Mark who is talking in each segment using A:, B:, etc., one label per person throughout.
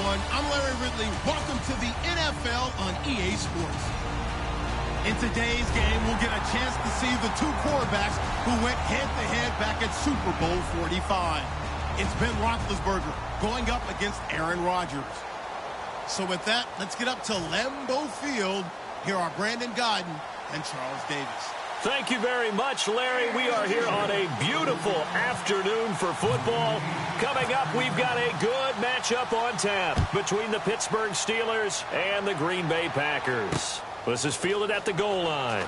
A: everyone. I'm Larry Ridley. Welcome to the NFL on EA Sports. In today's game, we'll get a chance to see the two quarterbacks who went head-to-head back at Super Bowl 45. It's Ben Roethlisberger going up against Aaron Rodgers. So with that, let's get up to Lambeau Field. Here are Brandon Godden and Charles Davis.
B: Thank you very much, Larry. We are here on a beautiful afternoon for football. Coming up, we've got a good matchup on tap between the Pittsburgh Steelers and the Green Bay Packers. This is fielded at the goal line.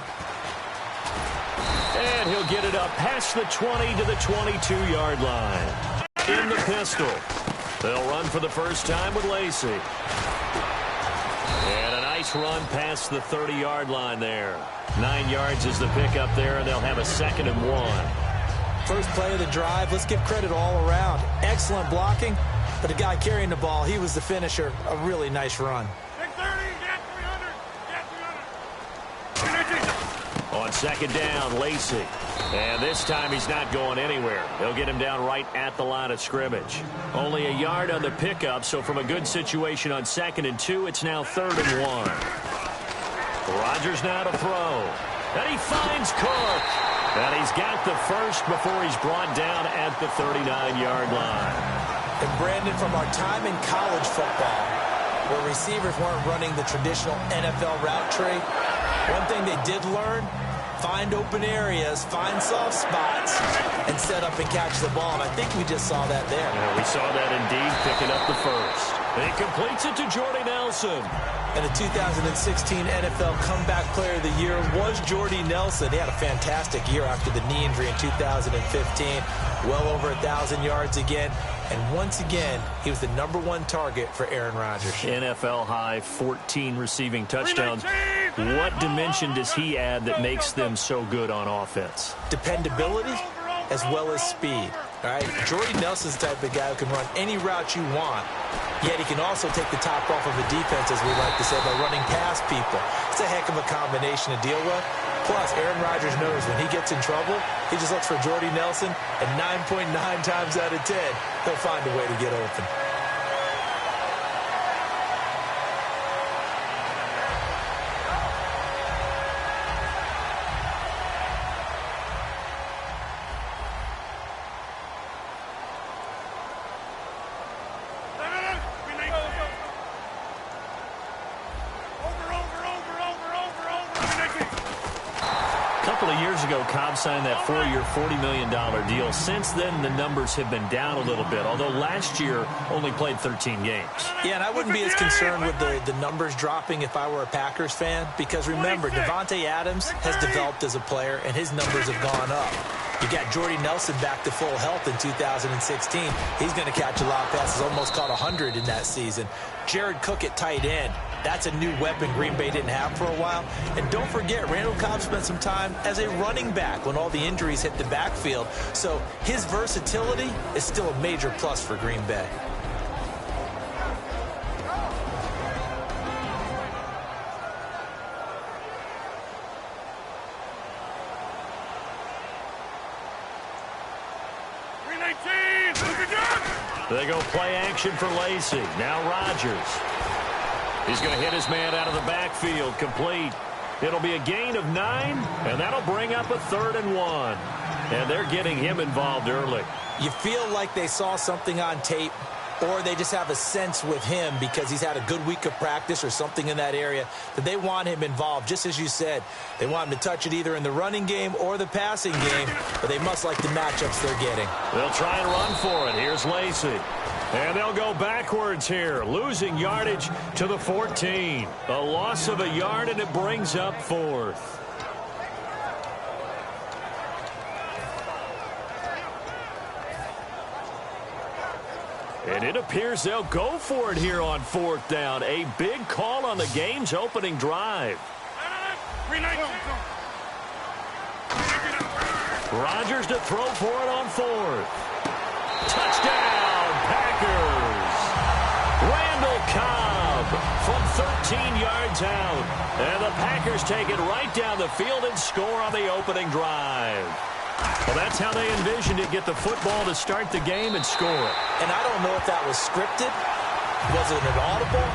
B: And he'll get it up past the 20 to the 22-yard line. In the pistol. They'll run for the first time with Lacey. And a nice run past the 30-yard line there. 9 yards is the pickup there, and they'll have a 2nd and 1.
C: First play of the drive, let's give credit all around. Excellent blocking, but the guy carrying the ball, he was the finisher. A really nice run.
D: 630, get 300, get 300.
B: On 2nd down, Lacey. And this time he's not going anywhere. They'll get him down right at the line of scrimmage. Only a yard on the pickup, so from a good situation on 2nd and 2, it's now 3rd and 1. Rodgers now to throw. And he finds Cook. And he's got the first before he's brought down at the 39-yard line.
C: And Brandon, from our time in college football, where receivers weren't running the traditional NFL route tree, one thing they did learn, find open areas, find soft spots, and set up and catch the ball. And I think we just saw that there.
B: Yeah, we saw that indeed, picking up the first. And he completes it to Jordy Nelson.
C: And the 2016 NFL Comeback Player of the Year was Jordy Nelson. He had a fantastic year after the knee injury in 2015. Well over 1,000 yards again. And once again, he was the #1 target for Aaron Rodgers.
B: NFL high 14 receiving touchdowns. What dimension does he add that makes them so good on offense?
C: Dependability as well as speed. All right, Jordy Nelson's the type of guy who can run any route you want, yet he can also take the top off of a defense, as we like to say, by running past people. It's a heck of a combination to deal with. Plus, Aaron Rodgers knows when he gets in trouble, he just looks for Jordy Nelson, and 9.9 times out of 10, he'll find a way to get open.
B: Cobb signed that 4-year, $40 million deal. Since then, the numbers have been down a little bit, although last year only played 13 games.
C: Yeah, and I wouldn't be as concerned with the numbers dropping if I were a Packers fan, because remember, Devontae Adams has developed as a player, and his numbers have gone up. You got Jordy Nelson back to full health in 2016. He's going to catch a lot of passes, almost caught 100 in that season. Jared Cook at tight end. That's a new weapon Green Bay didn't have for a while. And don't forget, Randall Cobb spent some time as a running back when all the injuries hit the backfield. So his versatility is still a major plus for Green Bay.
B: They go play action for Lacey. Now Rodgers. He's going to hit his man out of the backfield, complete. It'll be a gain of 9, and that'll bring up a 3rd and 1. And they're getting him involved early.
C: You feel like they saw something on tape, or they just have a sense with him because he's had a good week of practice or something in that area that they want him involved. Just as you said, they want him to touch it either in the running game or the passing game, but they must like the matchups they're getting.
B: They'll try and run for it. Here's Lacey. And they'll go backwards here, losing yardage to the 14. A loss of a yard, and it brings up 4th. And it appears they'll go for it here on 4th down. A big call on the game's opening drive. Rodgers to throw for it on 4th. Touchdown, Packers. Randall Cobb from 13 yards out. And the Packers take it right down the field and score on the opening drive. Well, that's how they envisioned it, get the football to start the game and score.
C: And I don't know if that was scripted Was it an audible,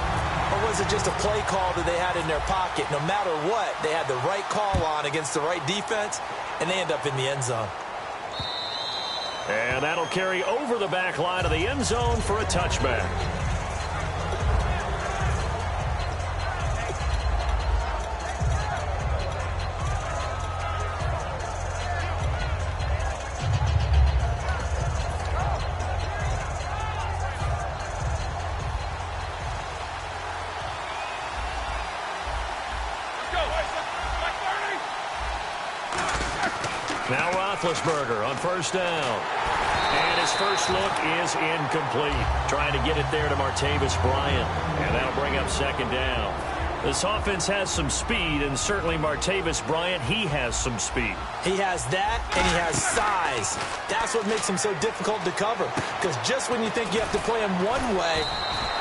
C: or was it just a play call that they had in their pocket? No matter what, they had the right call on against the right defense, and they end up in the end zone.
B: And that'll carry over the back line of the end zone for a touchback. Now Roethlisberger on first down. And his first look is incomplete. Trying to get it there to Martavis Bryant. And that'll bring up second down. This offense has some speed, and certainly Martavis Bryant, he has some speed.
C: He has that, and he has size. That's what makes him so difficult to cover. Because just when you think you have to play him one way,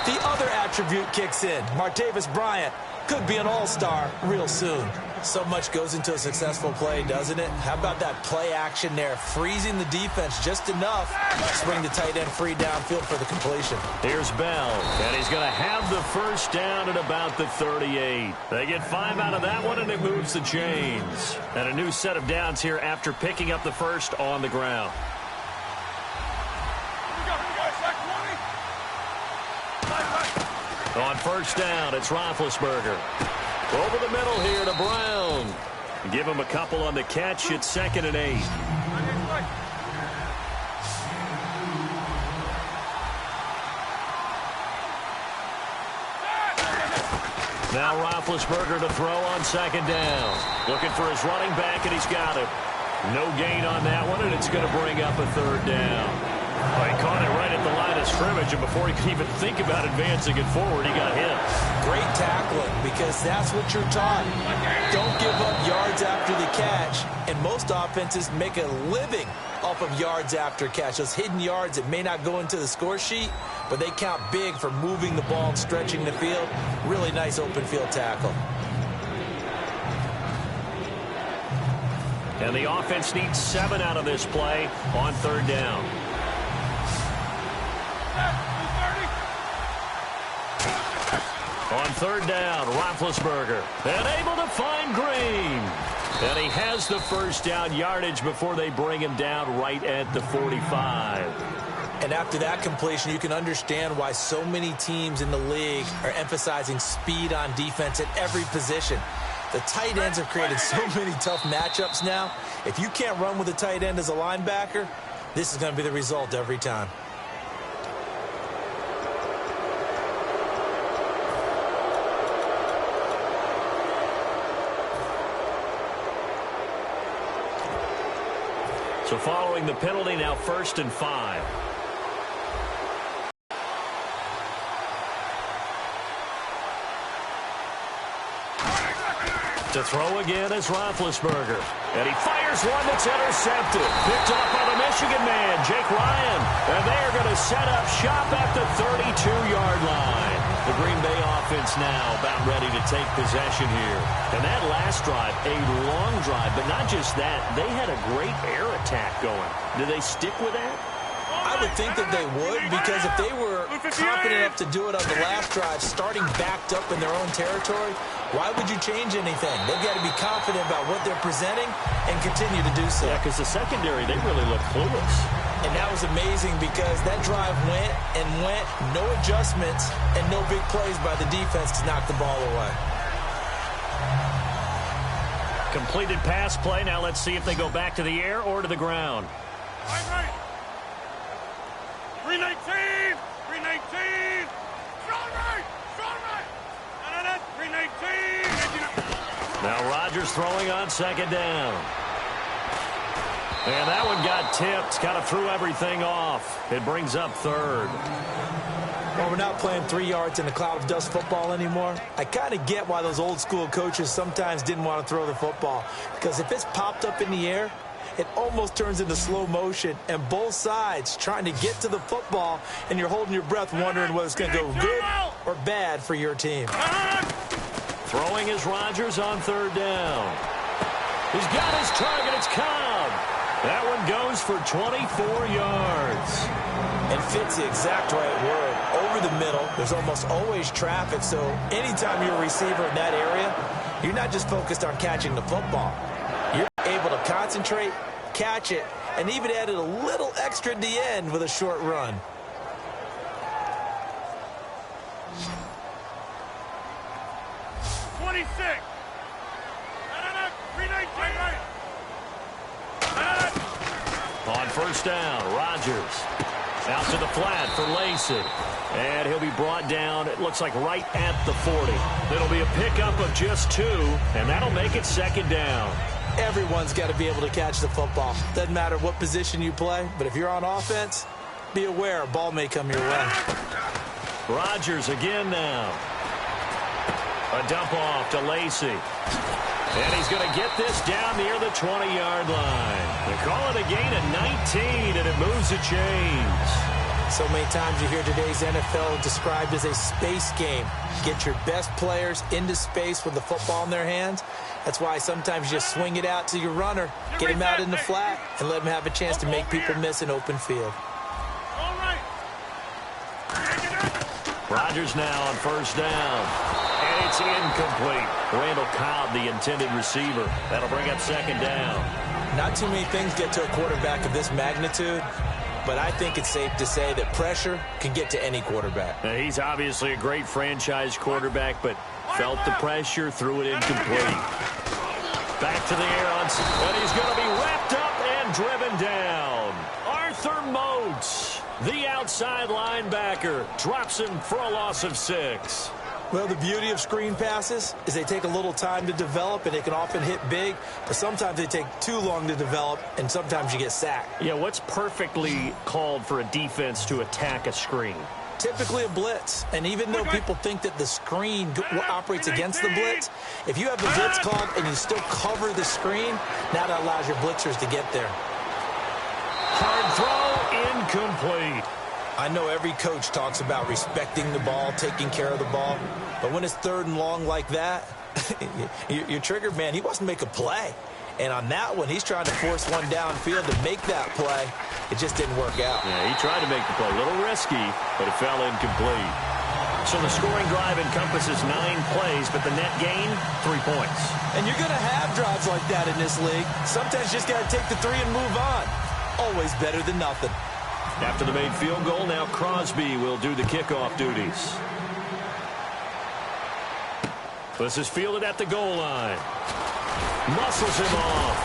C: the other attribute kicks in. Martavis Bryant could be an all-star real soon. So much goes into a successful play, doesn't it? How about that play action there? Freezing the defense just enough to bring the tight end free downfield for the completion.
B: Here's Bell, and he's going to have the first down at about the 38. They get 5 out of that one, and it moves the chains. And a new set of downs here after picking up the first on the ground. On first down, it's Roethlisberger. Over the middle here to Brown. Give him a couple on the catch. It's 2nd and 8. Now Roethlisberger to throw on 2nd down. Looking for his running back, and he's got him. No gain on that one, and it's going to bring up a 3rd down. Well, he caught it right at the line of scrimmage, and before he could even think about advancing it forward, he got hit.
C: Great tackling, because that's what you're taught. Don't give up yards after the catch, and most offenses make a living off of yards after catch. Those hidden yards that may not go into the score sheet, but they count big for moving the ball and stretching the field. Really nice open field tackle.
B: And the offense needs 7 out of this play on 3rd down. On 3rd down, Roethlisberger, and able to find Green. And he has the first down yardage before they bring him down right at the 45.
C: And after that completion, you can understand why so many teams in the league are emphasizing speed on defense at every position. The tight ends have created so many tough matchups now. If you can't run with a tight end as a linebacker, this is going to be the result every time.
B: So following the penalty, now 1st and 5. To throw again is Roethlisberger. And he fires one that's intercepted. Picked up by the Michigan man, Jake Ryan. And they're going to set up shop at the 32-yard line. The Green Bay offense now about ready to take possession here. And that last drive, a long drive, but not just that. They had a great air attack going. Do they stick with that?
C: I would think that they would, because if they were confident enough to do it on the last drive, starting backed up in their own territory, why would you change anything? They've got to be confident about what they're presenting and continue to do so.
B: Yeah, because the secondary, they really look clueless.
C: And that was amazing because that drive went and went, no adjustments, and no big plays by the defense to knock the ball away.
B: Completed pass play. Now let's see if they go back to the air or to the ground.
D: Right. 319! 319! Strong right! 319!
B: Now Rodgers throwing on 2nd down. And that one got tipped. Kind of threw everything off. It brings up 3rd.
C: Well, we're not playing 3 yards in a cloud of dust football anymore. I kind of get why those old school coaches sometimes didn't want to throw the football. Because if it's popped up in the air, it almost turns into slow motion, and both sides trying to get to the football, and you're holding your breath wondering whether it's going to go good or bad for your team.
B: Throwing is Rodgers on 3rd down. He's got his target. It's Cobb. That one goes for 24 yards.
C: And Fit's the exact right word. Over the middle, there's almost always traffic, so anytime you're a receiver in that area, you're not just focused on catching the football. You're able to concentrate, catch it, and even added a little extra at the end with a short run.
B: On first down, Rodgers out to the flat for Lacey. And he'll be brought down, it looks like right at the 40. It'll be a pickup of just 2, and that'll make it second down.
C: Everyone's got to be able to catch the football. Doesn't matter what position you play, but if you're on offense, be aware a ball may come your way.
B: Rodgers again now. A dump off to Lacey. And he's going to get this down near the 20-yard line. They call it a gain of 19, and it moves the chains.
C: So many times you hear today's NFL described as a space game. Get your best players into space with the football in their hands. That's why sometimes you just swing it out to your runner, get him out in the flat, and let him have a chance to make people miss an open field.
B: Rodgers now on first down. And it's incomplete. Randall Cobb, the intended receiver. That'll bring up second down.
C: Not too many things get to a quarterback of this magnitude, but I think it's safe to say that pressure can get to any quarterback.
B: Now, he's obviously a great franchise quarterback, but felt the pressure, threw it incomplete. Back to the air on, and he's going to be wrapped up and driven down. Arthur Moats, the outside linebacker, drops him for a loss of 6.
C: Well, the beauty of screen passes is they take a little time to develop, and they can often hit big, but sometimes they take too long to develop, and sometimes you get sacked.
B: Yeah, what's perfectly called for a defense to attack a screen?
C: Typically a blitz, and even though people think that the screen operates against the blitz, if you have the blitz called and you still cover the screen, now that allows your blitzers to get there.
B: Hard throw, incomplete.
C: I know every coach talks about respecting the ball, taking care of the ball, but when it's third and long like that, your trigger man, he wants to make a play. And on that one, he's trying to force one downfield to make that play. It just didn't work out.
B: Yeah, he tried to make the play. A little risky, but it fell incomplete. So the scoring drive encompasses 9 plays, but the net gain, 3 points.
C: And you're going to have drives like that in this league. Sometimes you just got to take the 3 and move on. Always better than nothing.
B: After the made field goal, now Crosby will do the kickoff duties. This is fielded at the goal line. Muscles him off.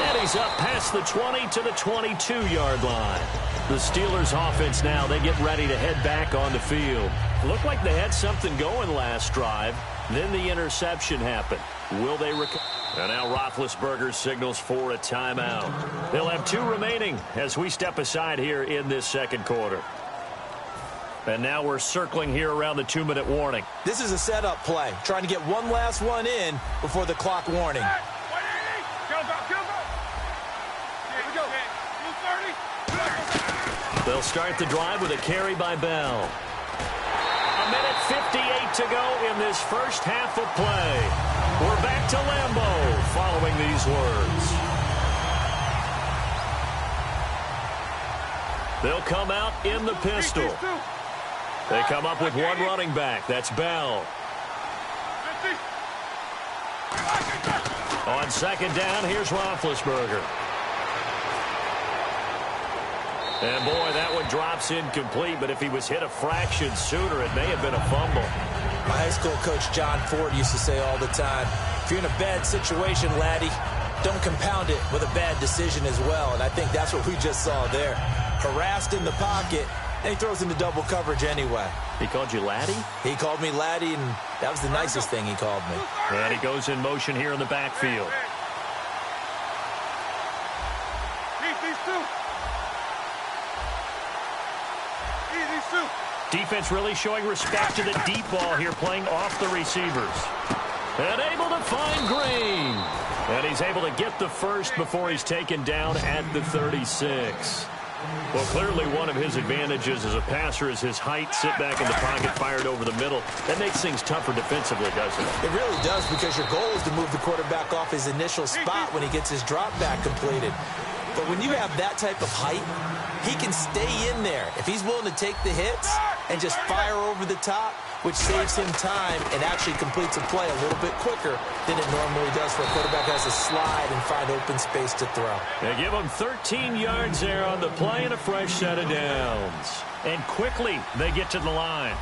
B: And he's up past the 20 to the 22-yard line. The Steelers offense now, they get ready to head back on the field. Looked like they had something going last drive. Then the interception happened. Will they recover? And now Roethlisberger signals for a timeout. They'll have 2 remaining as we step aside here in this second quarter. And now we're circling here around the 2-minute warning.
C: This is a setup play, trying to get one last one in before the clock warning.
B: They'll start the drive with a carry by Bell. A minute 58 to go in this first half of play. We're back to Lambeau following these words. They'll come out in the pistol. They come up with one running back. That's Bell. On second down, here's Roethlisberger. And, boy, that one drops incomplete, but if he was hit a fraction sooner, it may have been a fumble.
C: My high school coach, John Ford, used to say all the time, if you're in a bad situation, laddie, don't compound it with a bad decision as well. And I think that's what we just saw there. Harassed in the pocket, and he throws into double coverage anyway.
B: He called you laddie?
C: He called me laddie, and that was the nicest thing he called me.
B: And he goes in motion here in the backfield. Defense really showing respect to the deep ball here, playing off the receivers. And able to find Green. And he's able to get the first before he's taken down at the 36. Well, clearly one of his advantages as a passer is his height. Sit back in the pocket, fired over the middle. That makes things tougher defensively, doesn't it?
C: It really does, because your goal is to move the quarterback off his initial spot when he gets his drop back completed. But when you have that type of height, he can stay in there. If he's willing to take the hits and just fire over the top, which saves him time and actually completes a play a little bit quicker than it normally does for a quarterback who has to slide and find open space to throw.
B: They give him 13 yards there on the play and a fresh set of downs. And quickly they get to the line.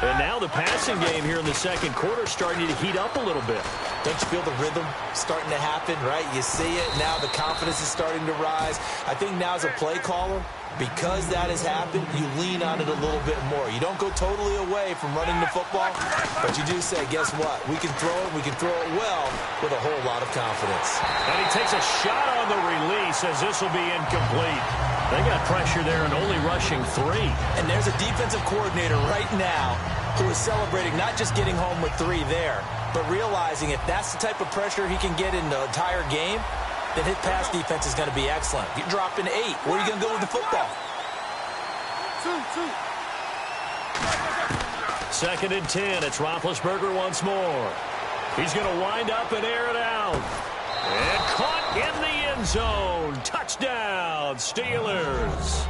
B: And now the passing game here in the second quarter starting to heat up a little bit.
C: Don't you feel the rhythm starting to happen, right? You see it. Now the confidence is starting to rise. I think now as a play caller, because that has happened, you lean on it a little bit more. You don't go totally away from running the football, but you do say, guess what? We can throw it. We can throw it well with a whole lot of confidence.
B: And he takes a shot on the release as this will be incomplete. They got pressure there and only rushing 3.
C: And there's a defensive coordinator right now who is celebrating not just getting home with 3 there, but realizing if that's the type of pressure he can get in the entire game, then his pass defense is going to be excellent. You're dropping 8. Where are you going to go with the football?
B: 2nd and 10. It's Roethlisberger once more. He's going to wind up and air it out. And caught in the end zone. Touchdown, Steelers.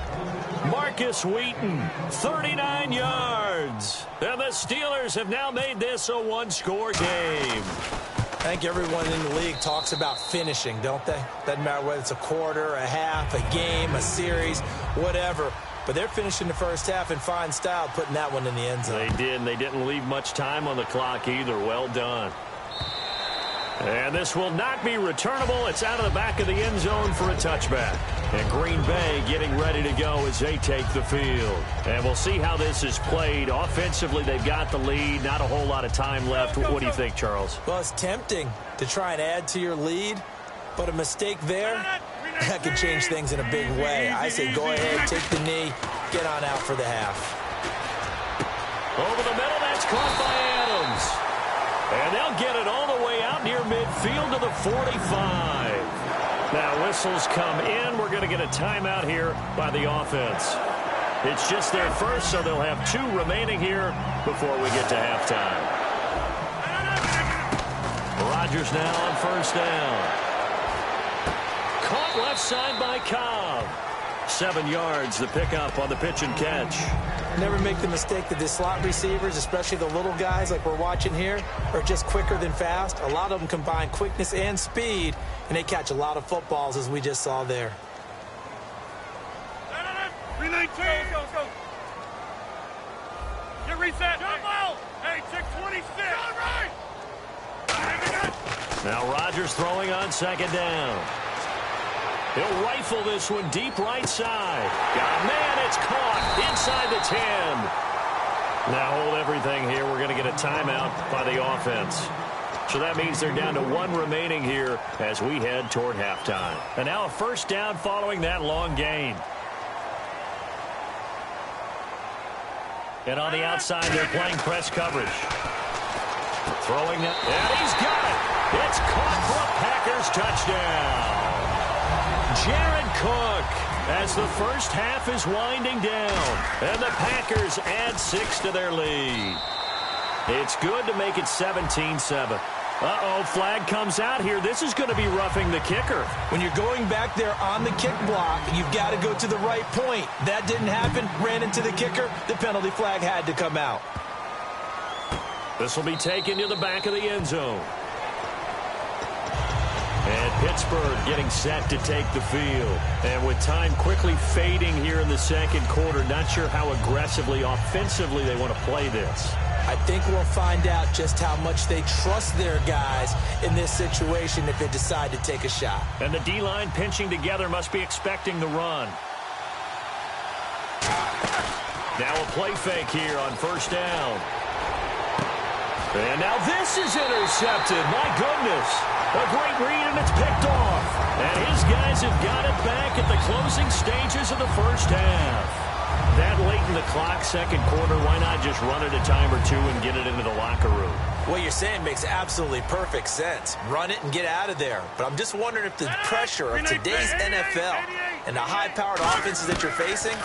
B: Marcus Wheaton, 39 yards. And the Steelers have now made this a one-score game.
C: I think everyone in the league talks about finishing, don't they? Doesn't matter whether it's a quarter, a half, a game, a series, whatever. But they're finishing the first half in fine style, putting that one in the end zone.
B: They did, and they didn't leave much time on the clock either. Well done. And this will not be returnable. It's out of the back of the end zone for a touchback. And Green Bay getting ready to go as they take the field. And we'll see how this is played. Offensively, they've got the lead. Not a whole lot of time left. What do you think, Charles?
C: Well, it's tempting to try and add to your lead, but a mistake there, that can change things in a big way. I say go ahead, take the knee, get on out for the half.
B: Over the middle, that's caught by Adams. And they'll get it all the way out near midfield to the 45. Now whistles come in. We're going to get a timeout here by the offense. It's just their first, so they'll have 2 remaining here before we get to halftime. Rodgers now on first down. Caught left side by Cobb. 7 yards, the pickup on the pitch and catch.
C: Never make the mistake that the slot receivers, especially the little guys like we're watching here, are just quicker than fast. A lot of them combine quickness and speed, and they catch a lot of footballs, as we just saw there.
D: 319. Go. Get reset. Jump out. Hey, check 26. Right.
B: Now Rodgers throwing on second down. He'll rifle this one deep right side. Got a man, it's caught inside the 10. Now hold everything here. We're going to get a timeout by the offense. So that means they're down to 1 remaining here as we head toward halftime. And now a first down following that long gain. And on the outside, they're playing press coverage. Throwing it, and he's got it. It's caught for a Packers touchdown. Jared Cook as the first half is winding down. And the Packers add 6 to their lead. It's good to make it 17-7. Uh-oh, flag comes out here. This is going to be roughing the kicker.
C: When you're going back there on the kick block, you've got to go to the right point. That didn't happen. Ran into the kicker. The penalty flag had to come out.
B: This will be taken to the back of the end zone. And Pittsburgh getting set to take the field. And with time quickly fading here in the second quarter, not sure how aggressively, offensively they want to play this.
C: I think we'll find out just how much they trust their guys in this situation if they decide to take a shot.
B: And the D-line pinching together must be expecting the run. Now a play fake here on first down. And now this is intercepted. My goodness. A great read, and it's picked off. And his guys have got it back at the closing stages of the first half. That late in the clock, second quarter, why not just run it a time or 2 and get it into the locker room?
C: What you're saying makes absolutely perfect sense. Run it and get out of there. But I'm just wondering if the pressure of today's NFL and the high-powered offenses that you're facing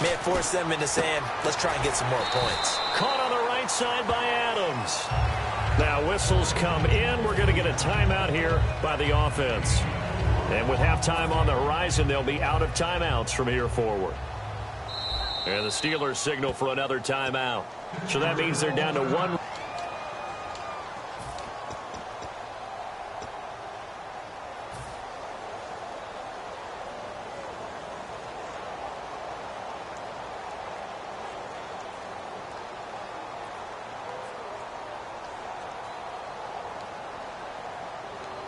C: may have forced them into saying, let's try and get some more points.
B: Caught on the right side by Adams. Now whistles come in. We're going to get a timeout here by the offense. And with halftime on the horizon, they'll be out of timeouts from here forward. And the Steelers signal for another timeout. So that means they're down to one.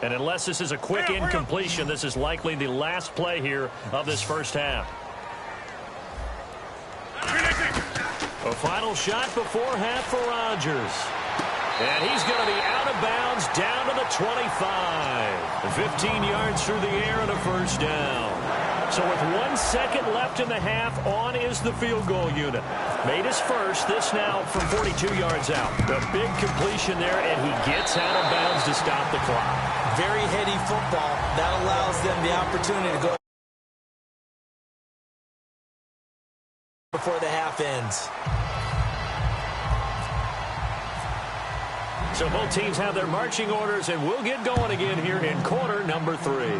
B: And unless this is a quick incompletion, this is likely the last play here of this first half. A final shot before half for Rodgers. And he's going to be out of bounds down to the 25. 15 yards through the air and a first down. So with 1 second left in the half, on is the field goal unit. Made his first, this now from 42 yards out. A big completion there, and he gets out of bounds to stop the clock.
C: Very heady football. That allows them the opportunity to go before the half ends.
B: So both teams have their marching orders, and we'll get going again here in quarter number 3.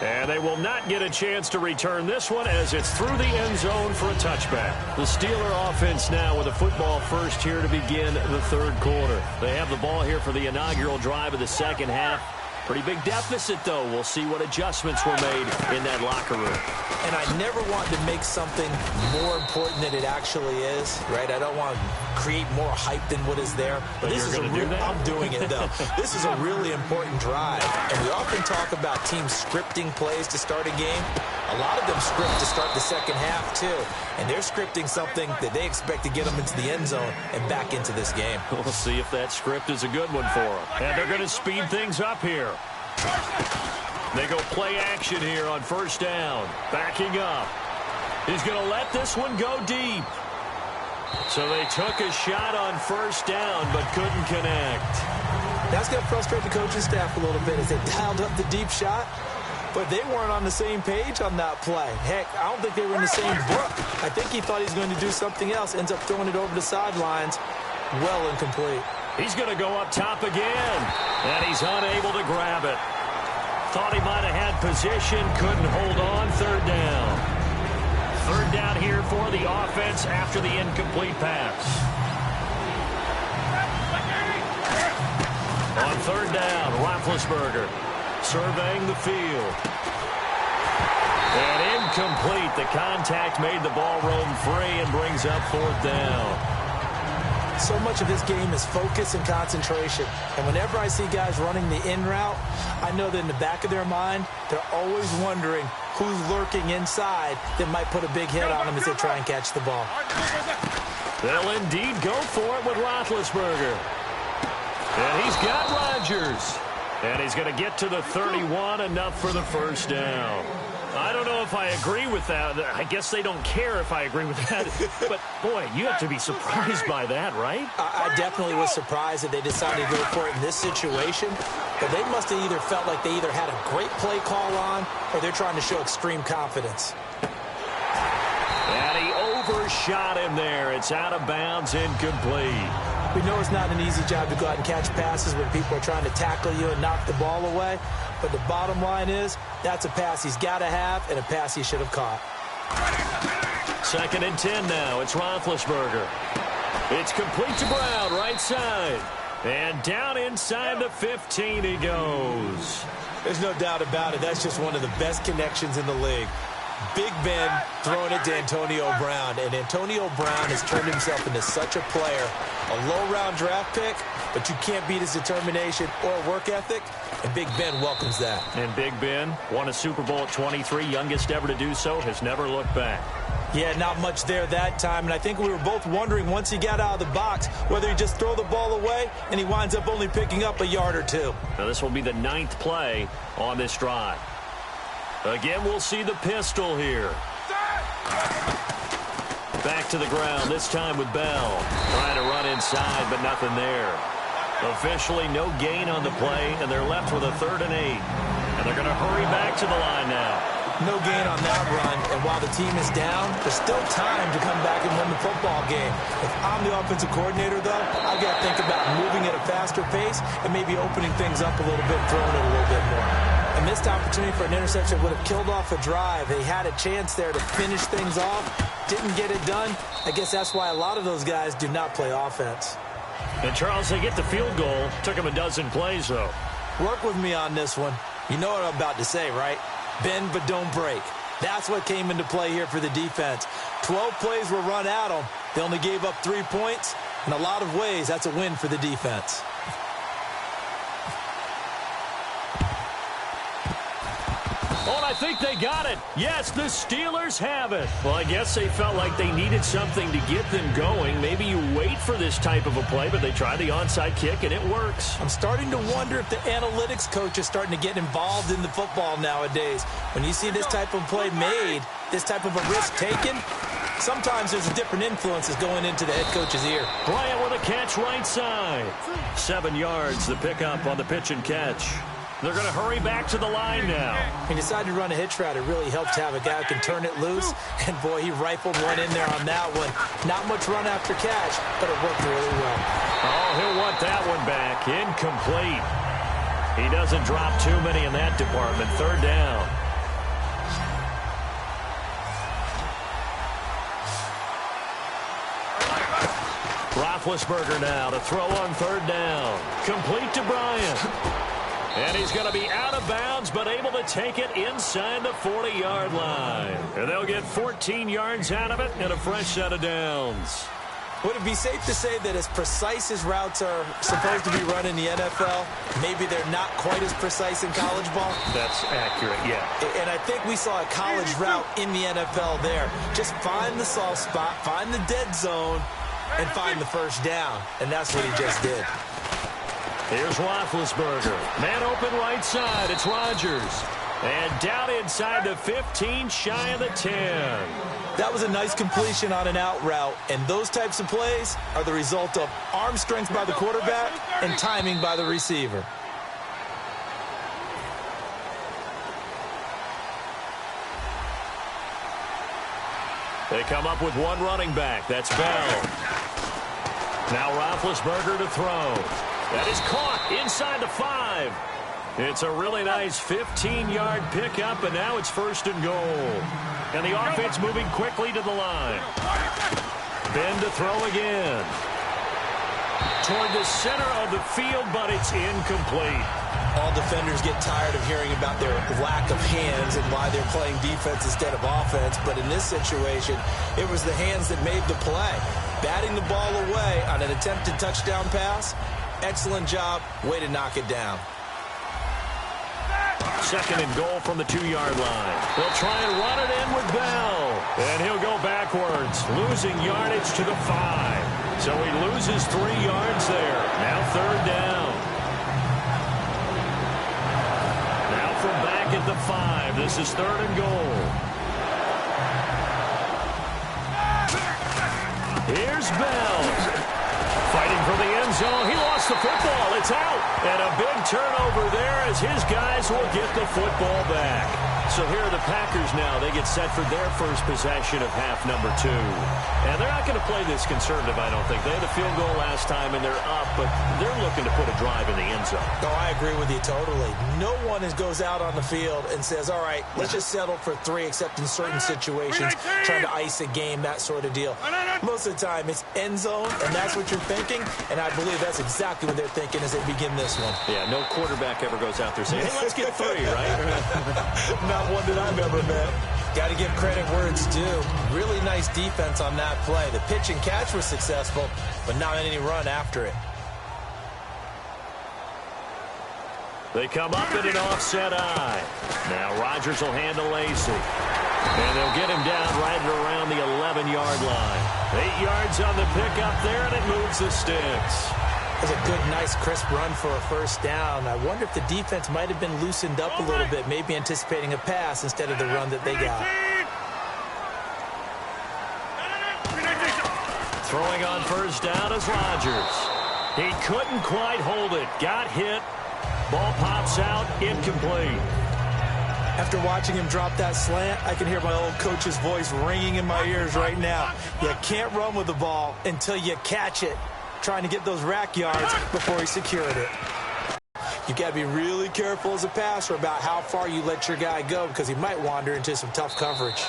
B: And they will not get a chance to return this one as it's through the end zone for a touchback. The Steeler offense now with a football first here to begin the third quarter. They have the ball here for the inaugural drive of the second half. Pretty big deficit, though. We'll see what adjustments were made in that locker room.
C: And I never want to make something more important than it actually is, right? I don't want to create more hype than what is there. But this is a real, I'm doing it, though. This is a really important drive. And we often talk about teams scripting plays to start a game. A lot of them script to start the second half, too. And they're scripting something that they expect to get them into the end zone and back into this game.
B: We'll see if that script is a good one for them. And they're going to speed things up here. They go play action here on first down. Backing up. He's going to let this one go deep. So they took a shot on first down but couldn't connect.
C: That's going to frustrate the coaching staff a little bit as they dialed up the deep shot. But they weren't on the same page on that play. Heck, I don't think they were in the same book. I think he thought he was going to do something else. Ends up throwing it over the sidelines. Well incomplete.
B: He's going to go up top again. And he's unable to grab it. Thought he might have had position. Couldn't hold on. Third down. Third down here for the offense after the incomplete pass. On third down, Roethlisberger surveying the field. And incomplete. The contact made the ball roam free and brings up fourth down.
C: So much of this game is focus and concentration. And whenever I see guys running the in route, I know that in the back of their mind, they're always wondering who's lurking inside that might put a big hit on them as they try and catch the ball.
B: They'll indeed go for it with Roethlisberger. And he's got Rodgers. And he's going to get to the 31, enough for the first down. I don't know if I agree with that. I guess they don't care if I agree with that. But, boy, you have to be surprised by that, right?
C: I definitely was surprised that they decided to go for it in this situation. But they must have either felt like they either had a great play call on or they're trying to show extreme confidence.
B: And he overshot him there. It's out of bounds, incomplete.
C: We know it's not an easy job to go out and catch passes when people are trying to tackle you and knock the ball away. But the bottom line is, that's a pass he's got to have and a pass he should have caught.
B: Second and 10 now. It's Roethlisberger. It's complete to Brown, right side. And down inside the 15 he goes.
C: There's no doubt about it. That's just one of the best connections in the league. Big Ben throwing it to Antonio Brown. And Antonio Brown has turned himself into such a player. A low-round draft pick, but you can't beat his determination or work ethic. And Big Ben welcomes that.
B: And Big Ben won a Super Bowl at 23, youngest ever to do so, has never looked back.
C: Yeah, not much there that time. And I think we were both wondering once he got out of the box whether he'd just throw the ball away and he winds up only picking up a yard or two.
B: Now this will be the 9th play on this drive. Again, we'll see the pistol here. Back to the ground, this time with Bell. Trying to run inside, but nothing there. Officially no gain on the play, and they're left with a 3rd and 8. And they're going to hurry back to the line now.
C: No gain on that run, and while the team is down, there's still time to come back and win the football game. If I'm the offensive coordinator, though, I've got to think about moving at a faster pace and maybe opening things up a little bit, throwing it a little bit more. A missed opportunity for an interception would have killed off a drive. They had a chance there to finish things off, didn't get it done. I guess that's why a lot of those guys do not play offense.
B: And, Charles, they get the field goal. Took them a dozen plays, though.
C: Work with me on this one. You know what I'm about to say, right? Bend but don't break. That's what came into play here for the defense. 12 plays were run at them. They only gave up 3 points. In a lot of ways, that's a win for the defense.
B: Oh, I think they got it. Yes, the Steelers have it. Well, I guess they felt like they needed something to get them going. Maybe you wait for this type of a play, but they try the onside kick, and it works.
C: I'm starting to wonder if the analytics coach is starting to get involved in the football nowadays. When you see this type of play made, this type of a risk taken, sometimes there's a different influences going into the head coach's ear.
B: Bryant with a catch right side. 7 yards, the pickup on the pitch and catch. They're going to hurry back to the line now.
C: He decided to run a hitch route. It really helps to have a guy who can turn it loose. And, boy, he rifled one in there on that one. Not much run after catch, but it worked really well.
B: Oh, he'll want that one back. Incomplete. He doesn't drop too many in that department. 3rd down. Roethlisberger now to throw on 3rd down. Complete to Bryant. And he's going to be out of bounds, but able to take it inside the 40-yard line. And they'll get 14 yards out of it and a fresh set of downs.
C: Would it be safe to say that as precise as routes are supposed to be run in the NFL, maybe they're not quite as precise in college ball?
B: That's accurate, yeah.
C: And I think we saw a college route in the NFL there. Just find the soft spot, find the dead zone, and find the first down. And that's what he just did.
B: Here's Roethlisberger. Man open right side. It's Rodgers. And down inside the 15, shy of the 10.
C: That was a nice completion on an out route. And those types of plays are the result of arm strength by the quarterback and timing by the receiver.
B: They come up with one running back. That's Bell. Now Roethlisberger to throw. That is caught inside the 5. It's a really nice 15-yard pickup, and now it's 1st and goal. And the offense moving quickly to the line. Ben to throw again. Toward the center of the field, but it's incomplete.
C: All defenders get tired of hearing about their lack of hands and why they're playing defense instead of offense. But in this situation, it was the hands that made the play. Batting the ball away on an attempted touchdown pass. Excellent job. Way to knock it down.
B: 2nd and goal from the 2-yard line. They'll try and run it in with Bell. And he'll go backwards, losing yardage to the 5. So he loses 3 yards there. Now 3rd down. Now from back at the 5. This is 3rd and goal. Here's Bell. Fighting for the end zone. He lost the football. It's out. And a big turnover there as his guys will get the football back. So here are the Packers now. They get set for their first possession of half number 2. And they're not going to play this conservative, I don't think. They had a field goal last time, and they're up, but they're looking to put a drive in the end zone.
C: Oh, I agree with you totally. No one goes out on the field and says, all right, let's just settle for 3, except in certain situations, trying to ice a game, that sort of deal. Most of the time, it's end zone, and that's what you're thinking, and I believe that's exactly what they're thinking as they begin this one.
B: Yeah, no quarterback ever goes out there saying, hey, let's get 3, right?
C: Not one that I've ever met. Got to give credit where it's due. Really nice defense on that play. The pitch and catch was successful, but not any run after it.
B: They come up in an offset eye. Now Rodgers will hand to Lacey. And they'll get him down right around the 11-yard line. 8 yards on the pickup there, and it moves the sticks.
C: It was a good, nice, crisp run for a first down. I wonder if the defense might have been loosened up a little bit, maybe anticipating a pass instead of the run that they got.
B: Throwing on first down is Rodgers. He couldn't quite hold it. Got hit. Ball pops out, incomplete.
C: After watching him drop that slant, I can hear my old coach's voice ringing in my ears right now. You can't run with the ball until you catch it, trying to get those rack yards before he secured it. You got to be really careful as a passer about how far you let your guy go because he might wander into some tough coverage.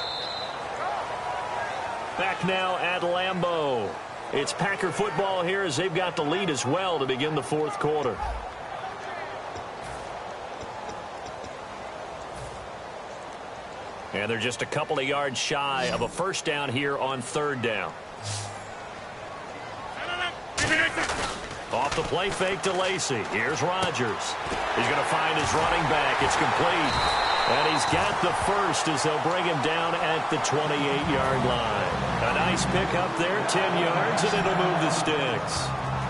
B: Back now at Lambeau. It's Packer football here as they've got the lead as well to begin the fourth quarter. And they're just a couple of yards shy of a first down here on third down. Off the play fake to Lacey. Here's Rodgers. He's going to find his running back. It's complete. And he's got the first as they'll bring him down at the 28-yard line. A nice pickup there, 10 yards, and it'll move the sticks.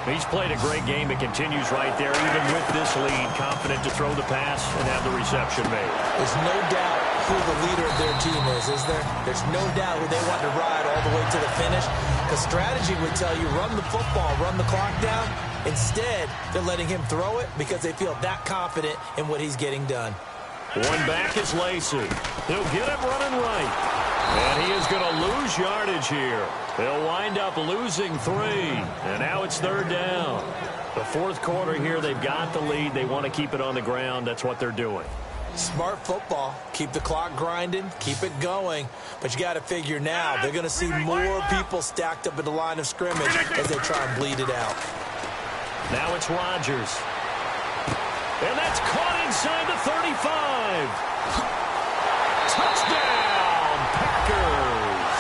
B: He's played a great game. It continues right there, even with this lead. Confident to throw the pass and have the reception made.
C: There's no doubt who the leader of their team is there? There's no doubt who they want to ride all the way to the finish. Because strategy would tell you, run the football, run the clock down. Instead, they're letting him throw it because they feel that confident in what he's getting done.
B: One back is Lacey. He'll get him running right. And he is going to lose yardage here. They'll wind up losing 3. And now it's third down. The fourth quarter here, they've got the lead. They want to keep it on the ground. That's what they're doing.
C: Smart football. Keep the clock grinding. Keep it going. But you got to figure now, they're going to see more people stacked up at the line of scrimmage as they try and bleed it out.
B: Now it's Rodgers. And that's caught inside the 35. Touchdown, Packers.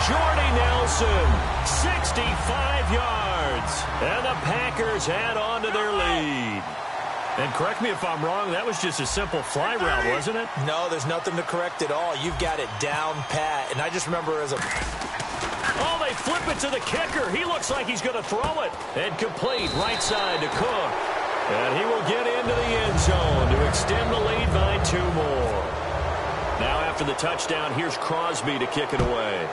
B: Jordy Nelson, 65 yards. And the Packers add on to their lead. And correct me if I'm wrong, that was just a simple fly route, wasn't it?
C: No, there's nothing to correct at all. You've got it down pat. And I just remember as a...
B: Oh, they flip it to the kicker. He looks like he's going to throw it. And complete right side to Cook. And he will get into the end zone to extend the lead by 2 more. Now after the touchdown, here's Crosby to kick it away.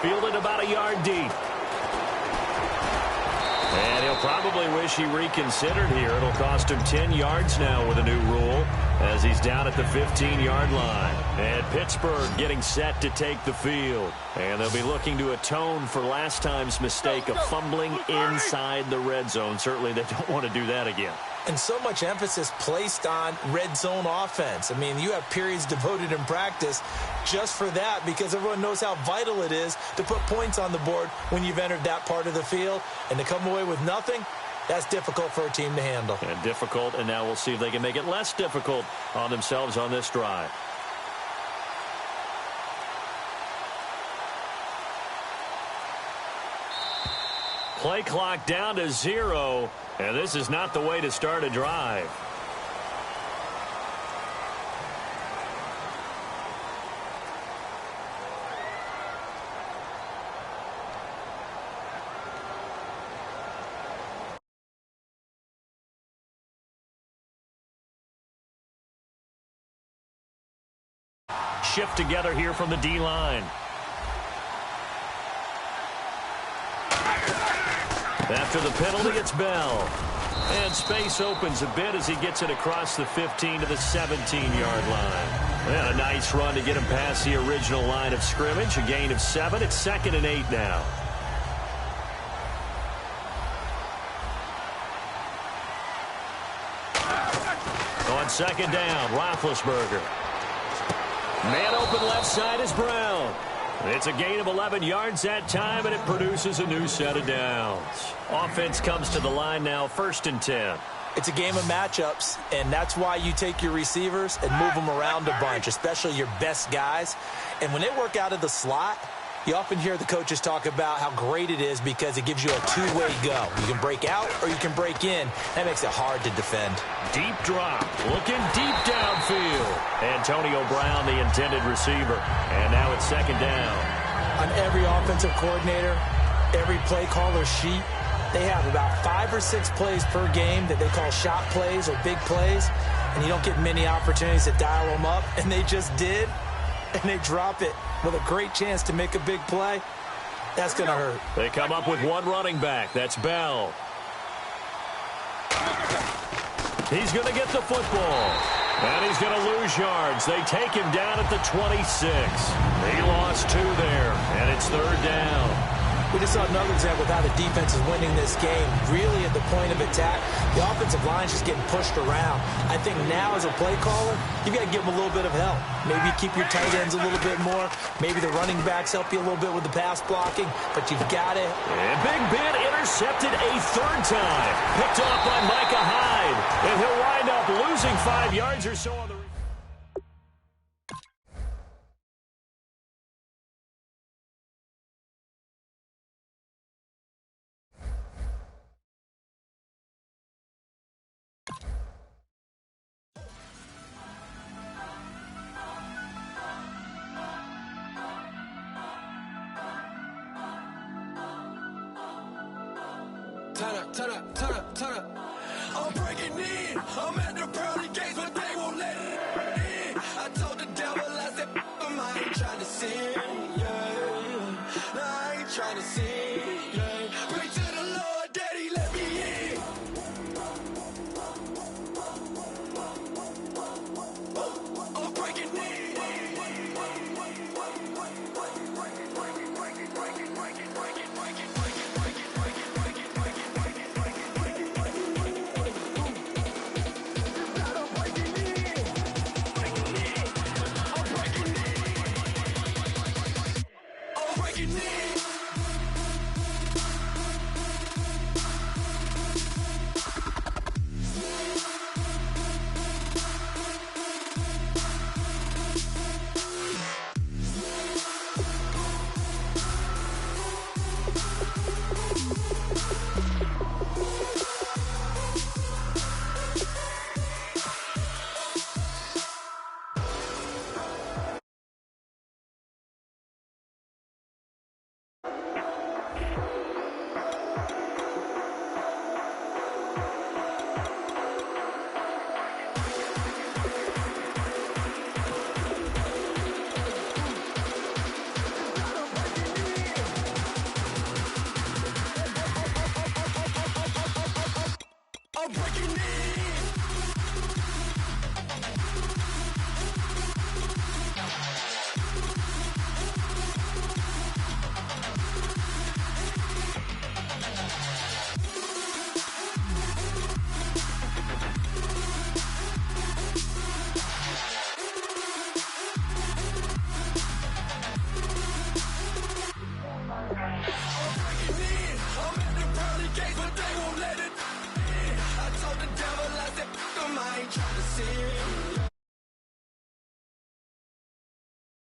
B: Fielded about a yard deep. And he'll probably wish he reconsidered here. It'll cost him 10 yards now with a new rule as he's down at the 15-yard line. And Pittsburgh getting set to take the field. And they'll be looking to atone for last time's mistake of fumbling inside the red zone. Certainly they don't want to do that again.
C: And so much emphasis placed on red zone offense. I mean, you have periods devoted in practice just for that because everyone knows how vital it is to put points on the board when you've entered that part of the field. And to come away with nothing, that's difficult for a team to handle.
B: And difficult, and now we'll see if they can make it less difficult on themselves on this drive. Play clock down to 0, and this is not the way to start a drive. Shift together here from the D-line. After the penalty, it's Bell. And space opens a bit as he gets it across the 15 to the 17-yard line. And a nice run to get him past the original line of scrimmage. A gain of 7. It's 2nd and 8 now. On 2nd down, Roethlisberger. Man open left side is Brown. It's a gain of 11 yards that time, and it produces a new set of downs. Offense comes to the line now, 1st and 10.
C: It's a game of matchups, and that's why you take your receivers and move them around a bunch, especially your best guys. And when they work out of the slot, you often hear the coaches talk about how great it is because it gives you a two-way go. You can break out or you can break in. That makes it hard to defend.
B: Deep drop, looking deep downfield. Antonio Brown, the intended receiver. And now it's 2nd down.
C: On every offensive coordinator, every play caller sheet, they have about 5 or 6 plays per game that they call shot plays or big plays. And you don't get many opportunities to dial them up. And they just did. And they drop it with a great chance to make a big play. That's going to hurt.
B: They come up with one running back. That's Bell. He's going to get the football. And he's going to lose yards. They take him down at the 26. He lost 2 there, and it's 3rd down.
C: We just saw another example of how the defense is winning this game. Really at the point of attack, the offensive line is just getting pushed around. I think now as a play caller, you've got to give them a little bit of help. Maybe keep your tight ends a little bit more. Maybe the running backs help you a little bit with the pass blocking. But you've got it.
B: And Big Ben intercepted a 3rd time. Picked off by Micah Hyde. And he'll wind up losing 5 yards or so on the...
E: Turn up. I'm breaking in. I'm at the pearly gates, but they won't let it in. I told the devil, I said, I ain't trying to sin, yeah. No, I ain't trying to sin, yeah. Pray to the Lord, Daddy, let me in. I'm breaking in. Breaking in.